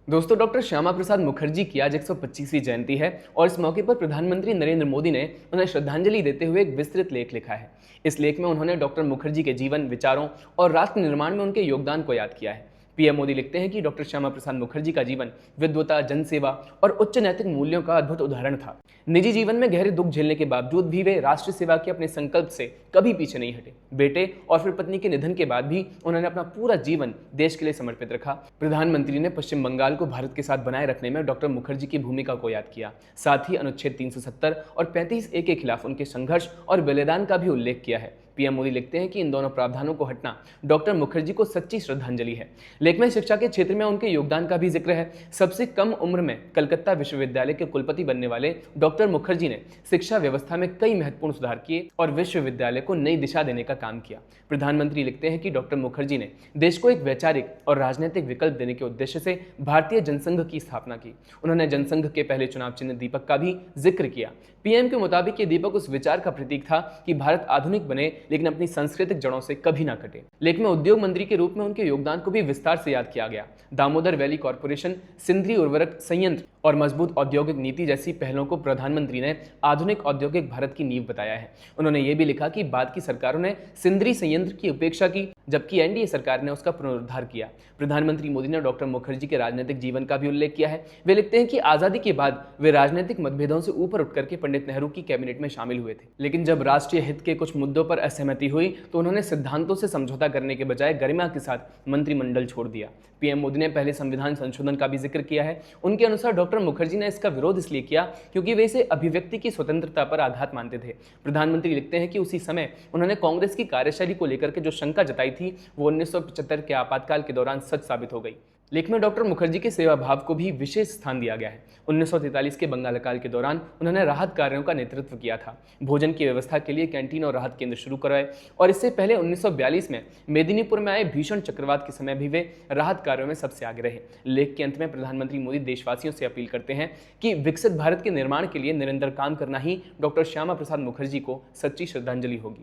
दोस्तों, डॉक्टर श्यामा प्रसाद मुखर्जी की आज 125वीं जयंती है और इस मौके पर प्रधानमंत्री नरेंद्र मोदी ने उन्हें श्रद्धांजलि देते हुए एक विस्तृत लेख लिखा है। इस लेख में उन्होंने डॉक्टर मुखर्जी के जीवन, विचारों और राष्ट्र निर्माण में उनके योगदान को याद किया है। पीएम मोदी लिखते हैं कि डॉक्टर श्यामा प्रसाद मुखर्जी का जीवन विद्वता, जनसेवा और उच्च नैतिक मूल्यों का अद्भुत उदाहरण था। निजी जीवन में गहरे दुख झेलने के बावजूद भी वे राष्ट्र सेवा के अपने संकल्प से कभी पीछे नहीं हटे। बेटे और फिर पत्नी के निधन के बाद भी उन्होंने अपना पूरा जीवन देश के लिए समर्पित रखा। प्रधानमंत्री ने पश्चिम बंगाल को भारत के साथ बनाए रखने में डॉक्टर मुखर्जी की भूमिका को याद किया। साथ ही अनुच्छेद 370 और 35A के खिलाफ उनके संघर्ष और बलिदान का भी उल्लेख किया है। पीएम मोदी लिखते हैं कि इन दोनों प्रावधानों को हटना डॉक्टर मुखर्जी को सच्ची श्रद्धांजलि है। लेख में शिक्षा के क्षेत्र में उनके योगदान का भी जिक्र है। सबसे कम उम्र में कलकत्ता विश्वविद्यालय के कुलपति बनने वाले डॉक्टर मुखर्जी ने शिक्षा व्यवस्था में कई महत्वपूर्ण सुधार किए और विश्वविद्यालय को नई दिशा देने का काम किया। प्रधानमंत्री लिखते हैं कि डॉक्टर मुखर्जी ने देश को एक वैचारिक और राजनीतिक विकल्प देने के उद्देश्य से भारतीय जनसंघ की स्थापना की। उन्होंने जनसंघ के पहले चुनाव चिन्ह दीपक का भी जिक्र किया। पीएम के मुताबिक ये दीपक उस विचार का प्रतीक था कि भारत आधुनिक बने लेकिन अपनी सांस्कृतिक जड़ों से कभी ना कटे। लेख में उद्योग मंत्री के रूप में उनके योगदान को भी विस्तार से याद किया गया। दामोदर वैली कॉरपोरेशन, सिंदरी उर्वरक संयंत्र और मजबूत औद्योगिक नीति जैसी पहलों को प्रधानमंत्री ने आधुनिक औद्योगिक भारत की नींव बताया है। उन्होंने ये भी लिखा कि बाद की सरकारों ने सिंदरी संयंत्र की उपेक्षा की, जबकि एनडीए सरकार ने उसका पुनरुद्धार किया। प्रधानमंत्री मोदी ने डॉक्टर मुखर्जी के राजनीतिक जीवन का भी उल्लेख किया है। वे लिखते हैं कि आजादी के बाद वे राजनीतिक मतभेदों से ऊपर उठकर के पंडित नेहरू की कैबिनेट में शामिल हुए थे, लेकिन जब राष्ट्रीय हित के कुछ मुद्दों पर असहमति हुई तो उन्होंने सिद्धांतों से समझौता करने के बजाय गरिमा के साथ मंत्रिमंडल छोड़ दिया। पीएम मोदी ने पहले संविधान संशोधन का भी जिक्र किया है। उनके अनुसार डॉक्टर मुखर्जी ने इसका विरोध इसलिए किया क्योंकि वे इसे अभिव्यक्ति की स्वतंत्रता पर आघात मानते थे। प्रधानमंत्री लिखते हैं कि उसी समय उन्होंने कांग्रेस की कार्यशैली को लेकर के जो शंका जताई थी वो 1975 के आपातकाल के दौरान सच साबित हो गई। लेख में डॉक्टर मुखर्जी के सेवा भाव को भी विशेष स्थान दिया गया है। 1943 के बंगाल अकाल के दौरान उन्होंने राहत कार्यों का नेतृत्व किया था। भोजन की व्यवस्था के लिए कैंटीन और राहत केंद्र शुरू करवाए और इससे पहले 1942 में मेदिनीपुर में आए भीषण चक्रवात के समय भी वे राहत कार्यों में सबसे आगे रहे। लेख के अंत में प्रधानमंत्री मोदी देशवासियों से अपील करते हैं कि विकसित भारत के निर्माण के लिए निरंतर काम करना ही डॉक्टर श्यामा प्रसाद मुखर्जी को सच्ची श्रद्धांजलि होगी।